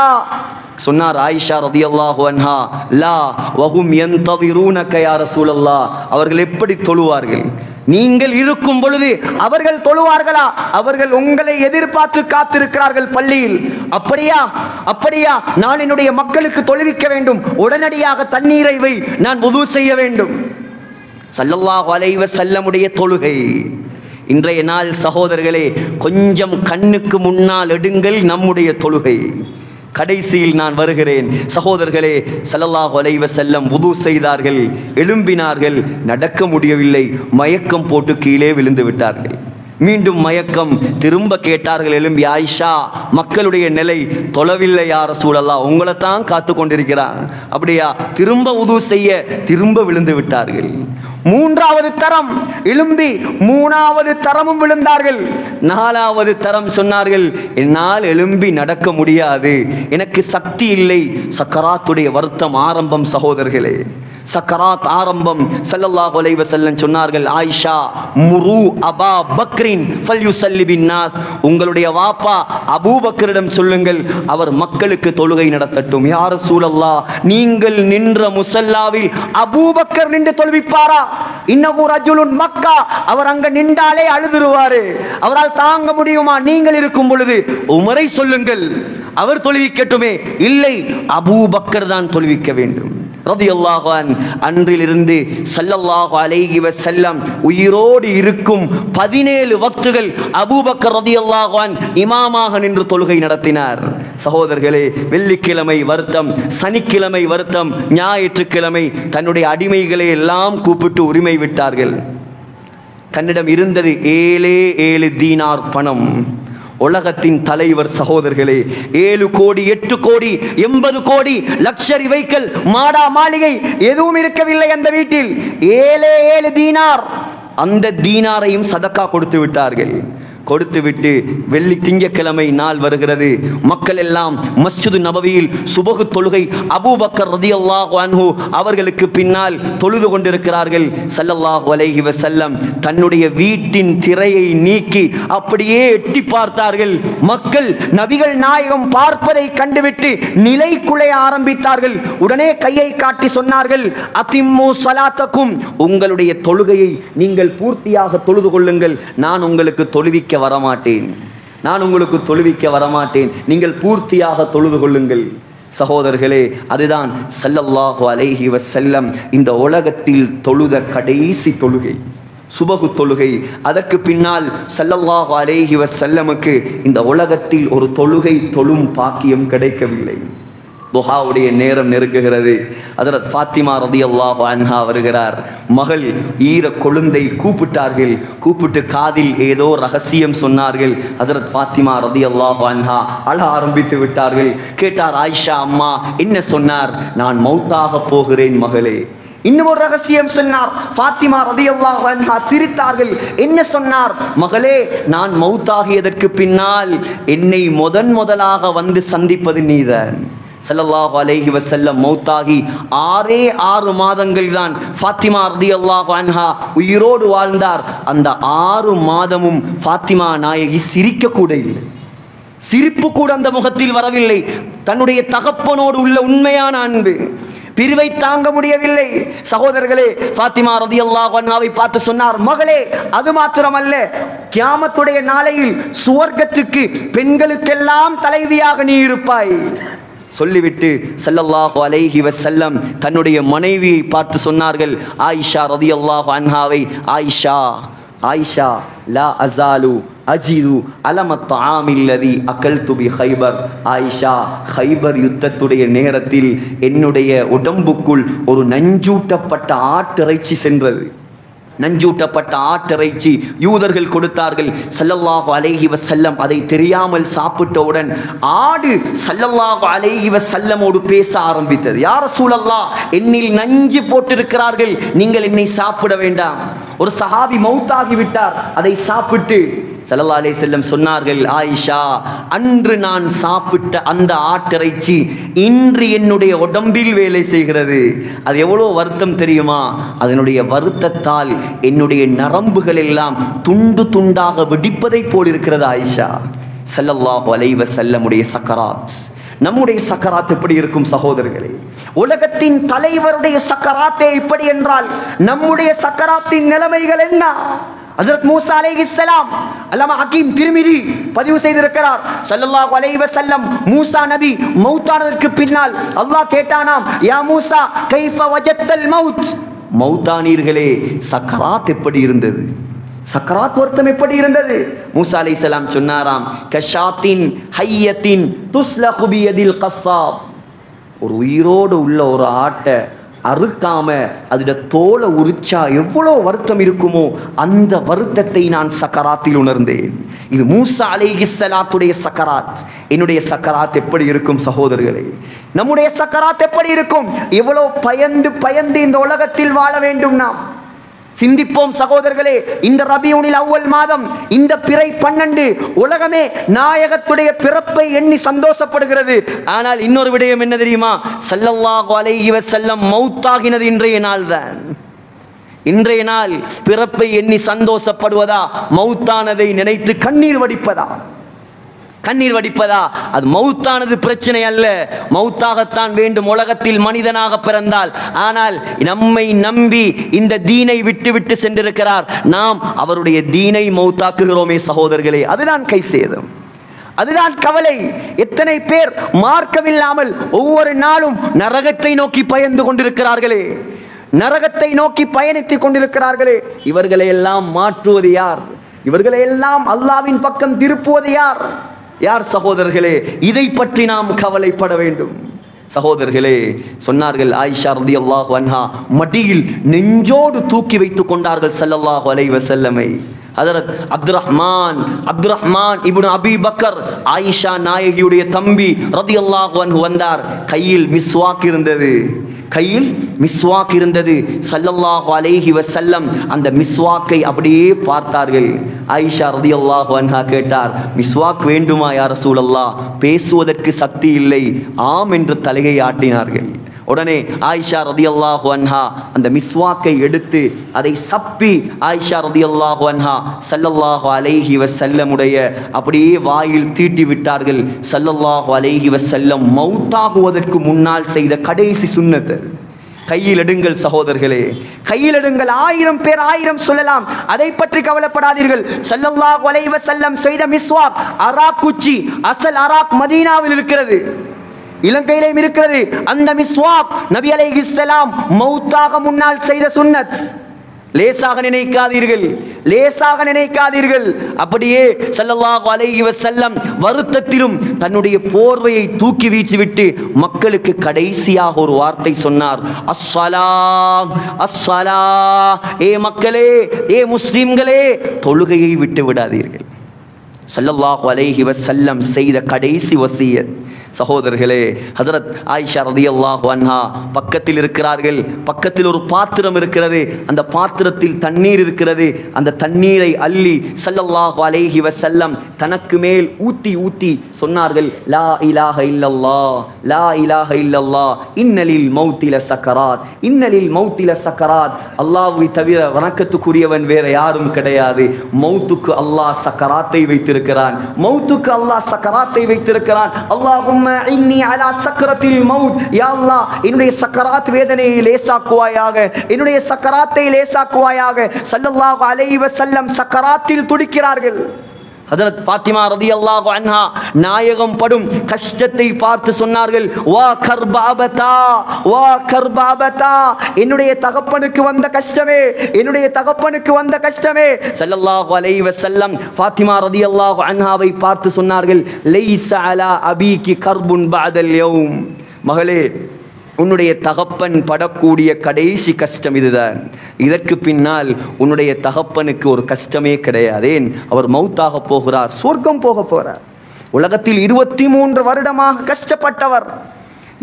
சொன்னார் ஆயிஷா ரலியல்லாஹு அன்ஹா, லா வஹும் யன்தஸிரூனக யா ரசூலல்லாஹ், அவர்கள் எப்படி தொழுவார்கள்? நீங்கள் இருக்கும் பொழுது அவர்கள் தொழுவார்களா? அவர்கள் உங்களை எதிர்பார்த்து காத்திருக்கிறார்கள் பள்ளியில். அப்படியா? நான் என்னுடைய மக்களுக்கு தொழுவிக்க வேண்டும், உடனடியாக தண்ணீரை வை, நான் வுது செய்ய வேண்டும். ஸல்லல்லாஹு அலைஹி வஸல்லமுடைய தொழுகை. இன்றைய நாள் சகோதரர்களே, கொஞ்சம் கண்ணுக்கு முன்னால் எடுங்கள் நம்முடைய தொழுகை. கடைசியில் நான் வருகிறேன். சகோதரர்களே, ஸல்லல்லாஹு அலைஹி வஸல்லம் வுது செய்தார்கள், எழும்பினார்கள், நடக்க முடியவில்லை, மயக்கம் போட்டு கீழே விழுந்து விட்டார்கள். மீண்டும் மயக்கம், திரும்ப கேட்டார்கள் எழும்பி, ஆயிஷா மக்களுடைய நிலை, தொழவில்லை யா ரசூலல்லாஹ், உங்களை தான் காத்து கொண்டிருக்கிறான். அப்படியா? திரும்ப வுது செய்ய திரும்ப விழுந்து விட்டார்கள். மூன்றாவது தரம் எழும்பி மூணாவது தரமும் விழுந்தார்கள். நாலாவது தரம் சொன்னார்கள், என்னால் எழும்பி நடக்க முடியாது, எனக்கு சக்தி இல்லை. சக்கராத்துடைய வருத்தம் ஆரம்பம் சகோதரர்களே, சக்கராத் ஆரம்பம். ஸல்லல்லாஹு அலைஹி வஸல்லம் சொன்னார்கள், ஆயிஷா முரு அபா பக்ரின் ஃபல்யுஸல்லி பின்னாஸ், உங்களுடைய வாப்பா அபூபக்கரிடம் சொல்லுங்கள், அவர் மக்களுக்கு தொழுகை நடத்தட்டும். யா ரசூலல்லாஹ், நீங்கள் நின்ற முஸல்லாவில் அபூபக்கர் நின்று தொழுவிப்பாரா? இன்னஹு ரஜுலுன் மக்கா, அவர் அங்க நின்றாலே அழுதுருவாரு, அவரால் தாங்க முடியுமா? நீங்கள் இருக்கும் பொழுது உமரை சொல்லுங்கள், அவர் தொழுவிக்கட்டுமே. இல்லை, அபூபக்கர் தான் தொழுவிக்க வேண்டும் ரலியல்லாஹு அன்ஹு. அன்றிலிருந்து ஸல்லல்லாஹு அலைஹி வஸல்லம் உயிரோடு இருக்கும் 17 வக்துகள் அபூபக்கர் ரலியல்லாஹு அன்ஹு இமாமாக நின்று தொழுகை நடத்தினார். சகோதரர்களே, வெள்ளிக்கிழமை வருத்தம், சனிக்கிழமை வருத்தம், ஞாயிற்றுக்கிழமை தன்னுடைய அடிமைகளை எல்லாம் கூப்பிட்டு உரிமை விட்டார்கள். தன்னிடம் இருந்தது 7 தீனார் பணம். உலகத்தின் தலைவர் சகோதரர்களே, 7 கோடி 8 கோடி 80 கோடி லக்ஷரி வெஹிக்கிள், மாடா மாளிகை எதுவும் இருக்கவில்லை அந்த வீட்டில். 7 தீனார். அந்த தீனாரையும் சதக்கா கொடுத்து விட்டார்கள். கொடுத்துவிட்டு வெள்ளி திங்கக்கிழமை நாள் வருகிறது. மக்கள் எல்லாம் மஸ்ஜிது நபவியில் சுபஹு தொழுகை அபூபக்கர் ரலியல்லாஹு அன்ஹு அவர்களுக்கு பின்னால் தொழுது கொண்டிருக்கிறார்கள். ஸல்லல்லாஹு அலைஹி வஸல்லம் தன்னுடைய வீட்டின் திரையை நீக்கி அப்படியே எட்டி பார்த்தார்கள். மக்கள் நபிகள் நாயகம் பார்ப்பதை கண்டுவிட்டு நிலை குலைய ஆரம்பித்தார்கள். உடனே கையை காட்டி சொன்னார்கள், அதிம்மு ஸலாத்தக்கும், உங்களுடைய தொழுகையை நீங்கள் பூர்த்தியாக தொழுது கொள்ளுங்கள், நான் உங்களுக்கு தொழுவிக்க வரமாட்டேன், நான் உங்களுக்கு தொழுவிக்க வரமாட்டேன், நீங்கள் பூர்த்தியாக தொழுது கொள்ளுங்கள். சகோதரர்களே, அதுதான் ஸல்லல்லாஹு அலைஹி வஸல்லம் இந்த உலகத்தில் தொழுத கடைசி தொழுகை, சுபஹு தொழுகை. அதற்கு பின்னால் ஸல்லல்லாஹு அலைஹி வஸல்லமுக்கு இந்த உலகத்தில் ஒரு தொழுகை தொழும் பாக்கியம் கிடைக்கவில்லை. துஹாவுடைய நேரம் நெருங்குகிறது. ஹஜ்ரத் ஃபாத்திமா ரலியல்லாஹு அன்ஹா வருகிறார். மகள் ஈர கொழுந்தை கூப்பிட்டார்கள். கூப்பிட்டு காதில் ஏதோ ரகசியம் சொன்னார்கள். ஹஜ்ரத் ஃபாத்திமா ரலியல்லாஹு அன்ஹா அழ ஆரம்பித்து விட்டார்கள். கேட்டார், ஆயிஷா அம்மா என்ன சொன்னார்? நான் மௌத்தாக போகிறேன் மகளே. இன்னும் ஒரு ரகசியம் சொன்னார். ஃபாத்திமா ரலியல்லாஹு அன்ஹா சிரித்தார்கள். என்ன சொன்னார்? மகளே, நான் மௌத்தாகியதற்கு பின்னால் என்னை முதலாக வந்து சந்திப்பது நீதான். ஸல்லல்லாஹு அலைஹி வஸல்லம் மௌத்தாகி 6 மாதங்கள் தான் ஃபாத்திமா ரலியல்லாஹு அன்ஹா உயிரோடு வாழ்ந்தார். அந்த 6 மாதமும் ஃபாத்திமா நாயகி சிரிக்க கூட இல்லை, சிரிப்பு கூட அந்த முகத்தில் வரவில்லை. தன்னுடைய தகப்பனோடு உள்ள உண்மையான அன்பு, பிரிவை தாங்க முடியவில்லை. சகோதரர்களே, ஃபாத்திமா ரலியல்லாஹு அன்ஹாவை பார்த்து சொன்னார், மகளே, அது மாத்திரமல்ல, கியாமத்துடைய நாளையில் சுவர்க்கத்துக்கு பெண்களுக்கெல்லாம் தலைவியாக நீ இருப்பாய். சொல்லிவிட்டு ஸல்லல்லாஹு அலைஹி வஸல்லம் தன்னுடைய மனைவியை பார்த்து சொன்னார்கள், ஆயிஷா ரலியல்லாஹு அன்ஹாவை, ஆயிஷா லா அஸாலு அஜிது அலமத் ஆமில்லதி அகல்து பி ஹைபர். ஆயிஷா, ஹைபர் யுத்தத்துடைய நேரத்தில் என்னுடைய உடம்புக்குள் ஒரு நஞ்சூட்டப்பட்ட ஆட்டிறைச்சி சென்றது. நஞ்சூட்டப்பட்ட ஆட்டிறைச்சி யூதர்கள் கொடுத்தார்கள். ஸல்லல்லாஹு அலைஹி வஸல்லம் அதை தெரியாமல் சாப்பிட்டவுடன் ஆடு ஸல்லல்லாஹு அலைஹி வஸல்லமோடு பேச ஆரம்பித்தது. யா ரசூலல்லாஹ், என்னில் நஞ்சு போட்டிருக்கிறார்கள், நீங்கள் என்னை சாப்பிட வேண்டாம். ஒரு சஹாபி மௌத்தாகி விட்டார், அதை சாப்பிட்டு ஸல்லல்லாஹு அலைஹி வஸல்லம் சொன்னார்கள், ஆயிஷா, அன்று நான் சாப்பிட்ட அந்த ஆட்டிறைச்சி இன்று என்னுடைய உடம்பில் வேலை செய்கிறது. அது எவ்வளோ வருத்தம் தெரியுமா? அதனுடைய வருத்தத்தால் என்னுடைய நரம்புகள் எல்லாம் துண்டு துண்டாக வெடிப்பதை போல் இருக்கிறது. ஆயிஷா ஸல்லல்லாஹு அலைஹி வஸல்லமுடைய சக்கராத். நம்முடைய சக்கராத் எப்படி இருக்கும் சகோதரர்களே? உலகத்தின் தலைவருடைய சக்கராத்தே இப்படி என்றால் நம்முடைய சக்கராத்தின் நிலைமைகள் என்ன? ஹஜ்ரத் மூசா அலைஹிஸ்ஸலாம் அல்லாமா ஹக்கீம் திர்மிதி பதிவு செய்திருக்கிறார். ஸல்லல்லாஹு அலைஹி வஸல்லம் மூசா நபி மௌத்தானதற்கு பின்னால் அல்லாஹ் கேட்டானாம், யா மூசா கைஃப வஜத்தல் மௌத், மௌத்தானீர்களே சக்கராத் எப்படி இருந்தது, சக்கராத் வருத்தம் எப்படி இருந்தது? மூசா அலைஹிஸ்ஸலாம் சொன்னாராம், கஷாத்தின் ஹய்யத்தின் துஸ்லஹு பியதில் கஸ்ஸாப், ஒரு உயிரோடு உள்ள ஒரு ஆட்டை அறுக்காம அதோட தோலை உரிச்சா எவ்வளவு வருத்தம் இருக்குமோ அந்த வருத்தத்தை நான் சக்கராத்தில் உணர்ந்தேன். இது மூசா அலைஹிஸ்ஸலாத்துடைய சக்கராத். என்னுடைய சக்கராத் எப்படி இருக்கும் சகோதரர்களே? நம்முடைய சக்கராத் எப்படி இருக்கும்? எவ்வளவு பயந்து பயந்து இந்த உலகத்தில் வாழ வேண்டும் நாம் சிந்திப்போம் சகோதரர்களே. இந்த ரபியுனில் அவ்வல் மாதம், இந்த பிறை 12 உலகமே நாயகத்துடைய பிறப்பை எண்ணி சந்தோஷப்படுகிறது. ஆனால் இன்னொரு விடயம் என்ன தெரியுமா? ஸல்லல்லாஹு அலைஹி வஸல்லம் மௌத்தாகினது இன்றைய நாள் தான். இன்றைய நாள் பிறப்பை எண்ணி சந்தோஷப்படுவதா, மௌத்தானதை நினைத்து கண்ணீர் வடிப்பதா? கண்ணீர் வடிப்பதா? அது மௌத்தானது பிரச்சனை அல்ல, மௌத்தாகத்தான் வேண்டும் உலகத்தில் மனிதனாக பிறந்தால். ஆனால் நம்மை நம்பி இந்த தீனை விட்டு விட்டு சென்றிருக்கிறார், நாம் அவருடைய தீனை மௌத்தாக்குகிறோமே சகோதரர்களே, அதுதான் கை சேதம், அதுதான் கவலை. எத்தனை பேர் மார்க்கமில்லாமல் ஒவ்வொரு நாளும் நரகத்தை நோக்கி பயந்து கொண்டிருக்கிறார்களே, நரகத்தை நோக்கி பயணித்துக் கொண்டிருக்கிறார்களே. இவர்களை எல்லாம் மாற்றுவது யார்? இவர்களை எல்லாம் அல்லாஹ்வின் பக்கம் திருப்புவது யார்? யார் சகோதரர்களே? இதை பற்றி நாம் கவலைப்பட வேண்டும் சகோதரர்களே. சொன்னார்கள், ஆயிஷா ரலியல்லாஹு அன்ஹா மடியில் நெஞ்சோடு தூக்கி வைத்துக் கொண்டார்கள் ஸல்லல்லாஹு அலைஹி வஸல்லமை. ஹஜ்ரத் அப்துர்ரஹ்மான் இப்னு அபீ பக்கர், ஆயிஷா நாயகியுடைய தம்பி ரலியல்லாஹு அன்ஹு வந்தார். கையில் மிஸ்வாக் இருந்தது, கையில் மிஸ்வாக் இருந்தது. ஸல்லல்லாஹு அலைஹி வஸல்லம் அந்த மிஸ்வாக்கை அப்படியே பார்த்தார்கள். ஆயிஷா ரலியல்லாஹு அன்ஹா கேட்டார், மிஸ்வாக் வேண்டுமா யா ரசூலல்லாஹ்? பேசுவதற்கு சக்தி இல்லை. ஆம் என்று தலையை ஆட்டினார்கள். உடனே ஆயிஷா ரலியல்லாஹு அன்ஹா அந்த மிஸ்வாக்கை எடுத்து அதை சப்பி ஆயிஷா ரலியல்லாஹு அன்ஹா ஸல்லல்லாஹு அலைஹி வஸல்லமுடைய அப்படியே வாயில் தீட்டி விட்டார்கள். ஸல்லல்லாஹு அலைஹி வஸல்லம் மௌத்தாகுவதற்கு முன்னால் செய்த கடைசி சுன்னத். கையில் எடுங்கள் சகோதரர்களே, கையில் எடுங்கள். 1000 பேர் 1000 சொல்லலாம், அதை பற்றி கவலைப்படாதீர்கள். ஸல்லல்லாஹு அலைஹி வஸல்லம் செய்த மிஸ்வாக் அராக் குச்சி, அசல் அராக் மதீனாவில் இருக்கிறது, இலங்கையிலும் இருக்கிறது. அந்த மிஸ்வாக் நபி அலைஹிஸ்ஸலாம் மௌத்தாக முன்னால் செய்த சுன்னத். லேசாக நினைக்காதீர்கள், லேசாக நினைக்காதீர்கள். அப்படியே ஸல்லல்லாஹு அலைஹி வஸல்லம் வருத்தத்திலும் தன்னுடைய போர்வையை தூக்கி வீசிவிட்டு மக்களுக்கு கடைசியாக ஒரு வார்த்தை சொன்னார், அஸ்ஸலாம் அஸ்ஸலாம். ஏ மக்களே, ஏ முஸ்லிம்களே, தொழுகையை விட்டு விடாதீர்கள். ஸல்லல்லாஹு அலைஹி வஸல்லம் செய்த கடைசி வசியத். சகோதரர்களே, ஹஜ்ரத் ஆயிஷா ரலியல்லாஹு அன்ஹா பக்கத்தில் இருக்கிறார்கள். பக்கத்தில் ஒரு பாத்திரம் இருக்கிறது, அந்த பாத்திரத்தில் தண்ணீர் இருக்கிறது. அந்த தண்ணீரை அள்ளி ஸல்லல்லாஹு அலைஹி வஸல்லம் தனக்கு மேல் ஊத்தி ஊத்தி சொன்னார்கள், லா இலாஹ இல்லல்லாஹ், லா இலாஹ இல்லல்லாஹ், இன்னலில் மௌத்தில சக்கராத், இன்னலில் மௌத்தில சக்கராத். அல்லாஹ்வை தவிர வணக்கத்துக்குரியவன் வேற யாரும் கிடையாது. மௌத்துக்கு அல்லாஹ் சக்கராத்தை வைத்திருக்கிறான், மௌத்துக்கு அல்லாஹ் சக்கராத்தை வைத்திருக்கிறான். அல்லாஹும்ம இன்னி அலா சக்கரத்தில் மௌத், யா அல்லாஹ் என்னுடைய சக்கராத் வேதனையை லேசாக்குவாயாக, என்னுடைய சக்கராத்தை லேசாக்குவாயாக. ஸல்லல்லாஹு அலைஹி வஸல்லம் சக்கராத்தில் துடிக்கிறார்கள். ஹஜ்ரத் ஃபாத்திமா ரலியல்லாஹு அன்ஹா நாயகம் படும் கஷ்டத்தை பார்த்து சொன்னார்கள், வா கர்பாபதா, வா கர்பாபதா, என்னுடைய தகப்பனுக்கு வந்த கஷ்டமே, என்னுடைய தகப்பனுக்கு வந்த கஷ்டமே. ஸல்லல்லாஹு அலைஹி வஸல்லம் ஃபாத்திமா ரலியல்லாஹு அன்ஹாவை பார்த்து சொன்னார்கள், லைஸ அலா அபீகி கர்புன் பஅதல் யௌம், மகளே, உன்னுடைய தகப்பன் படக்கூடிய கடைசி கஷ்டம் இதுதான். இதற்கு பின்னால் உன்னுடைய தகப்பனுக்கு ஒரு கஷ்டமே கிடையாது. ஏன்? அவர் மௌத்தாக போகிறார், சொர்க்கம் போக போகிறார். உலகத்தில் 23 வருடமாக கஷ்டப்பட்டவர்,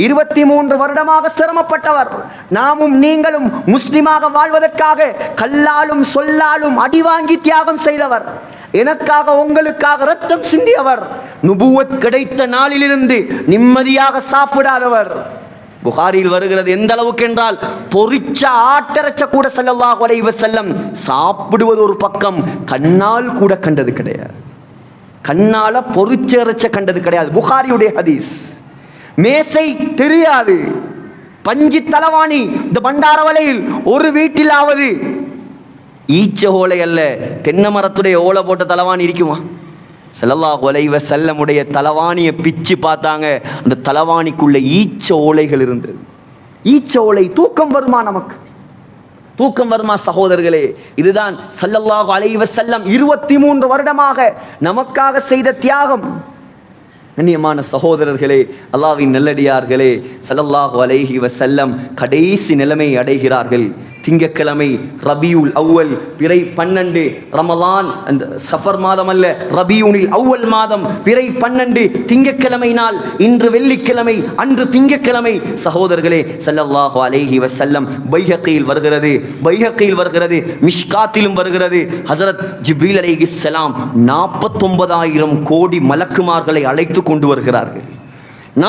23 வருடமாக சிரமப்பட்டவர். நாமும் நீங்களும் முஸ்லிமாக வாழ்வதற்காக கல்லாலும் சொல்லாலும் அடி வாங்கி தியாகம் செய்தவர், எனக்காக உங்களுக்காக ரத்தம் சிந்தியவர். நுபுவத் கிடைத்த நாளிலிருந்து நிம்மதியாக சாப்பிடாதவர். புகாரில் வருகிறது, எந்த அளவுக்கு என்றால் பொரிச்ச ஆட்டரைச்ச கூட ஸல்லல்லாஹு அலைஹி வஸல்லம் சாப்பிடுவது ஒரு பக்கம், கண்ணால் கூட கண்டது கிடையாது, கண்ணால பொரிச்ச இறைச்ச கண்டது கிடையாது. புகாரியுடைய ஹதீஸ். மேசை தெரியாது, பஞ்சி தலவாணி. இந்த பண்டாரவளையில் ஒரு வீட்டிலாவது ஈச்ச ஓலை அல்ல, தென்னை மரத்துடைய ஓலை போட்ட தலவாணி இருக்குமா? ஸல்லல்லாஹு அலைஹி வஸல்லமுடைய தலவாணியை பிச்சு பார்த்தாங்க, அந்த தலவாணிக்குள்ள ஈச்ச ஓலைகள் இருந்தது. ஈச்ச ஓலை. தூக்கம் வருமா? நமக்கு தூக்கம் வருமா சகோதரர்களே? இதுதான் ஸல்லல்லாஹு அலைஹி வஸல்லம் 23 வருடமாக நமக்காக செய்த தியாகம். கண்ணியமான சகோதரர்களே, அல்லாஹ்வின் நல்லடியார்களே, ஸல்லல்லாஹு அலைஹி வஸல்லம் கடைசி நிலைமை அடைகிறார்கள். திங்கக்கிழமை ரபியுல் அவ்வல், பிறை 12, ரமலான் அந்த சஃபர் மாதம் அல்ல, ரபியுனில் அவ்வல் மாதம், பிறை 12 திங்கக்கிழமை நாள். இன்று வெள்ளிக்கிழமை, அன்று திங்கக்கிழமை. சகோதரர்களே, ஸல்லல்லாஹு அலைஹி வஸல்லம் பைஹக்கியில் வருகிறது, மிஷ்காத்திலும் வருகிறது. ஹஸரத் ஜிப்ரீல் அலைஹிஸ்ஸலாம் 49,000 கோடி மலக்குமார்களை அழைத்து கொண்டு வருகிறார்கள்.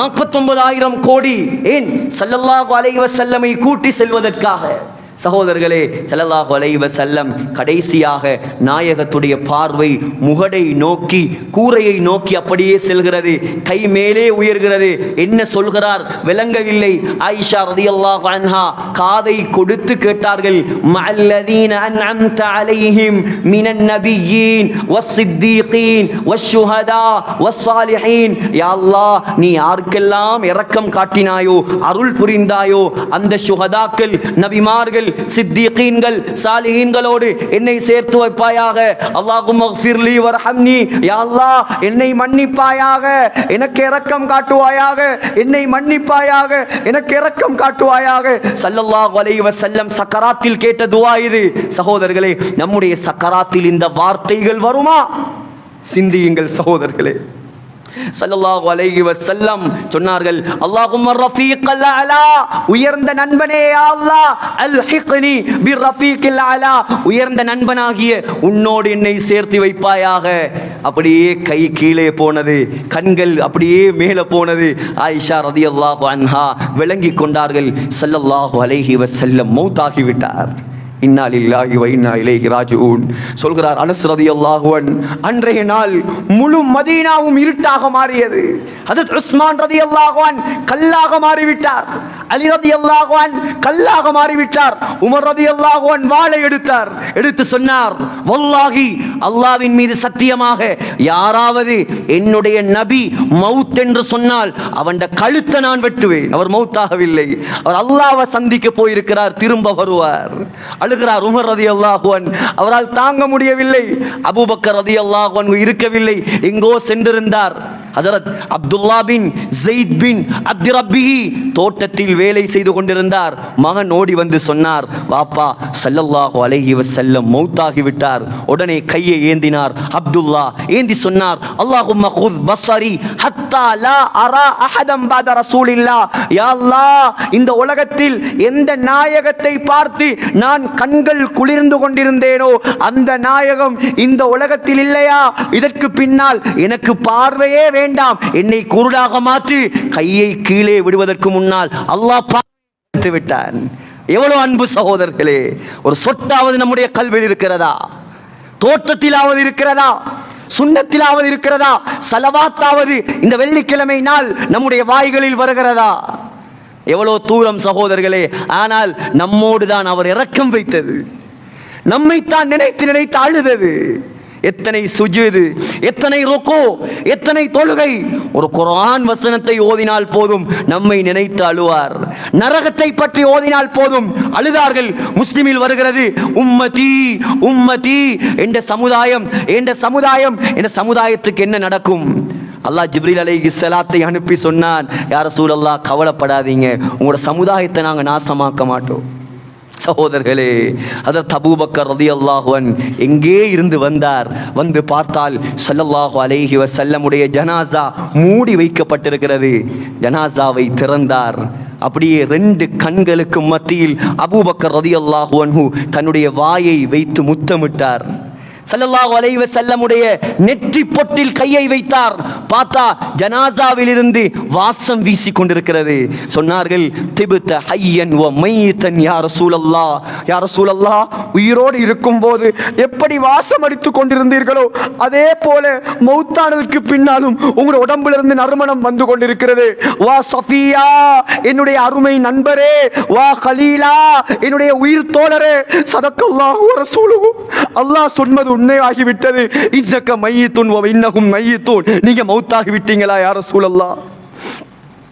49,000 கோடி. ஏன்? ஸல்லல்லாஹு அலைஹி வஸல்லமை கூட்டி செல்வதற்காக. சகோதரர்களே, ஸல்லல்லாஹு அலைஹி வஸல்லம் கடைசியாக நாயகத்துடைய பார்வை முகடை நோக்கி, கூரையை நோக்கி அப்படியே செல்கிறது. கை மேலே உயர்கிறது. என்ன சொல்கிறார் விளங்கவில்லை. ஆயிஷா ரலியல்லாஹு அன்ஹா காதை கொடுத்து கேட்டார்கள், மஅல்லதீன அன்அம்த அலைஹிம் மினன் நபிய்யீன் வஸ்ஸித்தீகீன் வஷ்ஷுஹதா வஸ்ஸாலிஹீன். யா அல்லாஹ், நீ யாருக்கெல்லாம் இரக்கம் காட்டினாயோ, அருள் புரிந்தாயோ, அந்த ஷுஹதாக்கள், நபிமார்கள், சித்தீகீன்கள், சாலிஹீன்களோடு என்னை சேர்த்து வைப்பாயாக. அல்லாஹும்ம ஃபிர்லி வர்ஹம்னி. யா அல்லாஹ், என்னை மன்னிப்பாயாக, எனக்கு இரக்கம் காட்டுவாயாக, என்னை மன்னிப்பாயாக, எனக்கு இரக்கம் காட்டுவாயாக. ஸல்லல்லாஹு அலைஹி வஸல்லம் சக்கராத்தில் கேட்ட துஆ இது. சகோதரர்களே, நம்முடைய சக்கராத்தில் இந்த வார்த்தைகள் வருமா? சிந்தியுங்கள் சகோதரர்களே. ஸல்லல்லாஹு அலைஹி வஸல்லம் சொன்னார்கள், அல்லாஹும்ம ரஃபீக்கல் அலா, உயர்ந்த நண்பனே யா அல்லாஹ், அல்ஹிக்னி பிர்ரஃபீக்கில் அலா, உயர்ந்த நண்பனாகிய உன்னோடு என்னை சேர்த்து வைப்பாயாக. அப்படியே கை கீழே போனது, கண்கள் அப்படியே மேலே போனது. ஆயிஷா ரலியல்லாஹு அன்ஹா விளங்கிக் கொண்டார்கள், ஸல்லல்லாஹு அலைஹி வஸல்லம் மௌத்தாகி விட்டார். இன்னா லில்லாஹி வ இன்னா இலைஹி ராஜிஊன். சொல்கிறார் அனஸ் ரலியல்லாஹு அன்ஹு, அன்றைய நாள் முழு மதீனாவும் இருட்டாக மாறியது. ஹஜ்ரத் உஸ்மான் ரலியல்லாஹு அன்ஹு கல்லாக மாறிவிட்டார். அலி ரலியல்லாஹு அன்ஹு கல்லாக மாறிவிட்டார். உமர் ரலியல்லாஹு அன்ஹு வாளை எடுத்து சொன்னார், வல்லாஹி, அல்லாஹ்வின் மீது சத்தியமாக, யாராவது என்னுடைய நபி மவுத் என்று சொன்னால் அவன் கழுத்தை நான் வெட்டுவேன். அவர் மவுத்தாகவில்லை, அவர் அல்லாஹ்வை சந்திக்க போயிருக்கிறார், திரும்ப வருவார். அழுகிறார் உமர் ரலியல்லாஹு அன்ஹு. அவரால் தாங்க முடியவில்லை. அபூபக்கர் ரலியல்லாஹு அன்ஹு இருக்கவில்லை, எங்கோ சென்றிருந்தார். ஹஜரத் அப்துல்லா பின் ஸைத் பின் அப்து ரப்பிஹி தோட்டத்தில் வேலை செய்து கொண்டிருந்தார். மகன் ஓடி வந்து சொன்னார், வாப்பா, ஸல்லல்லாஹு அலைஹி வஸல்லம் மௌத்தாகி விட்டார். உடனே கையை ஏந்தினார். அப்துல்லா ஏந்தி சொன்னார், அல்லாஹும்ம குத் பஸரி ஹத்தா லா அரா அஹதம் பஅத ரசூலில்லாஹ். யா அல்லாஹ், இந்த உலகத்தில் எந்த நாயகத்தை பார்த்து நான் கண்கள் குளிர்ந்து கொண்டிருந்தேனோ அந்த நாயகம் இந்த உலகத்தில் இல்லையா? இதற்கு பின்னால் எனக்கு பார்வையே வேண்டாம், என்னை குருடாக மாற்றி கையை கீழே விடுவதற்கு முன்னால் அல்லாஹ் பார்த்து விட்டான். எவ்வளவு அன்பு சகோதரர்களே! ஒரு சொட்டாவது நம்முடைய கல்வியில் இருக்கிறதா? தோற்றத்திலாவது இருக்கிறதா? சுன்னத்திலாவது இருக்கிறதா? சலவாத்தாவது இந்த வெள்ளிக்கிழமை நாள் நம்முடைய வாய்களில் வருகிறதா? எவ்வளவு தூரம் சகோதரர்களே! ஆனால் நம்மோடு தான் அவர் இரக்கம் வைத்தது, நம்மைத்தான் நினைத்து அழுதது. எத்தனை சுஜூது, எத்தனை ருக்கூ, எத்தனை தொழுகை. ஒரு குர்ஆன் வசனத்தை ஓதினால் போதும் நம்மை நினைத்து அழுவார். நரகத்தை பற்றி ஓதினால் போதும் அழுதார்கள். முஸ்லிமில் வருகிறது, உம்மதி உம்மதி, என்ற சமுதாயம், என்ற சமுதாயம், என்ற சமுதாயத்துக்கு என்ன நடக்கும்? அல்லாஹ் ஜிப்ரீல் அலைஹிஸ்ஸலாத்தை அனுப்பி சொன்னான், யா ரசூலல்லாஹ், கவலைப்படாதீங்க, உங்களோட சமுதாயத்தை நாங்கள் நாசமாக்க மாட்டோம். சகோதரர்களே, ஹஜ்ரத் அபூபக்கர் ரலியல்லாஹு அன்ஹு எங்கே இருந்து வந்தார். வந்து பார்த்தால் ஸல்லல்லாஹு அலைஹி வஸல்லமுடைய ஜனாசா மூடி வைக்கப்பட்டிருக்கிறது. ஜனாசாவை திறந்தார். அப்படியே 2 கண்களுக்கு மத்தியில் அபூபக்கர் ரலியல்லாஹு அன்ஹு தன்னுடைய வாயை வைத்து முத்தமிட்டார். ஸல்லல்லாஹு அலைஹி வஸல்லமுடைய நெற்றி பொட்டில் கையை வைத்தார். பார்த்தா ஜனாசாவில் இருந்து வாசம் வீசிக் கொண்டிருக்கிறது. சொன்னார்கள், திபுத ஹய்யன் வ மையத்தன் யா ரசூலல்லாஹ், யா ரசூலல்லாஹ், உயிரோடு இருக்கும்போது எப்படி வாசம் அடித்துக் கொண்டிருந்தீர்களோ அதே போல மௌத்தானதற்கு பின்னாலும் உங்களுடைய உடம்புல இருந்து நறுமணம் வந்து கொண்டிருக்கிறது. வா சஃபியா, என்னுடைய அருமை நண்பரே, வா கலீலா, என்னுடைய உயிர் தோழரே, ஸதக்கல்லாஹு வ ரசூலுஹு, அல்லாஹ் சொன்னது உண்மையாகிவிட்டது. இன்னக மையித்துன் வ இன்னஹும் மையித்தூன், நீங்க மௌத்தாகி விட்டீங்களா யா ரசூலல்லாஹ்.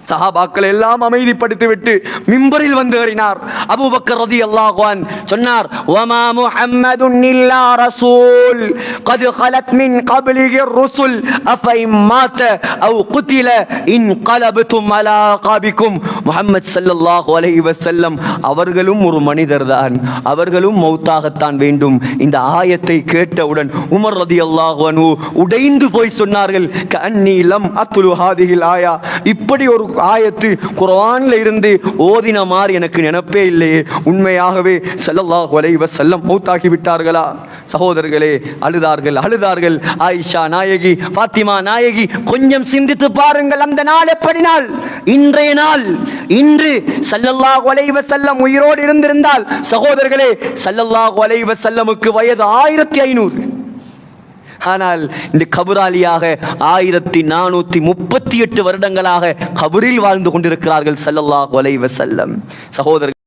சஹாபாக்கள் எல்லாம் அமைதிப்படுத்தி விட்டு மிம்பரில் வந்து ஏறினார். அபூபக்கர் ரலியல்லாஹு அன்ஹு சொன்னார், வமா முஹம்மதுன் இல்லா ரசூல் கத் خلت من قبله الرسل افإن مات او قتل انقلبتم على عقابكم. முஹம்மது ஸல்லல்லாஹு அலைஹி வஸல்லம் அவர்களும் ஒரு மனிதர்தான், அவர்களும் மௌத்தாகத்தான் வேண்டும். இந்த ஆயத்தை கேட்டவுடன் உமர் ரலியல்லாஹு அன்ஹு உடைந்து போய் சொன்னார்கள், கஅன்னி லம் அத்லு ஹாதிஹில் ஆயா, இப்படி ஒரு ஆயத்து குர்ஆன்ல இருந்து ஓதின மாதிரி எனக்கு நினைப்பே இல்லையே. உண்மையாகவே ஸல்லல்லாஹு அலைஹி வஸல்லம் மௌத்தாகி விட்டார்களா? சகோதரர்களே, அழுதார்கள். ஆயிஷா நாயகி, ஃபாத்திமா நாயகி, கொஞ்சம் சிந்தித்து பாருங்கள். அந்த நாள் எப்படி நாள்? இன்றைய நாள். இன்று ஸல்லல்லாஹு அலைஹி வஸல்லம் உயிரோடு இருந்திருந்தால் சகோதரர்களே, ஸல்லல்லாஹு அலைஹி வஸல்லமுக்கு வயது 1500. ஆனால் இந்த கபராலியாக 1438 வருடங்களாக கபரில் வாழ்ந்து கொண்டிருக்கிறார்கள் ஸல்லல்லாஹு அலைஹி வஸல்லம். சகோதரர்கள்,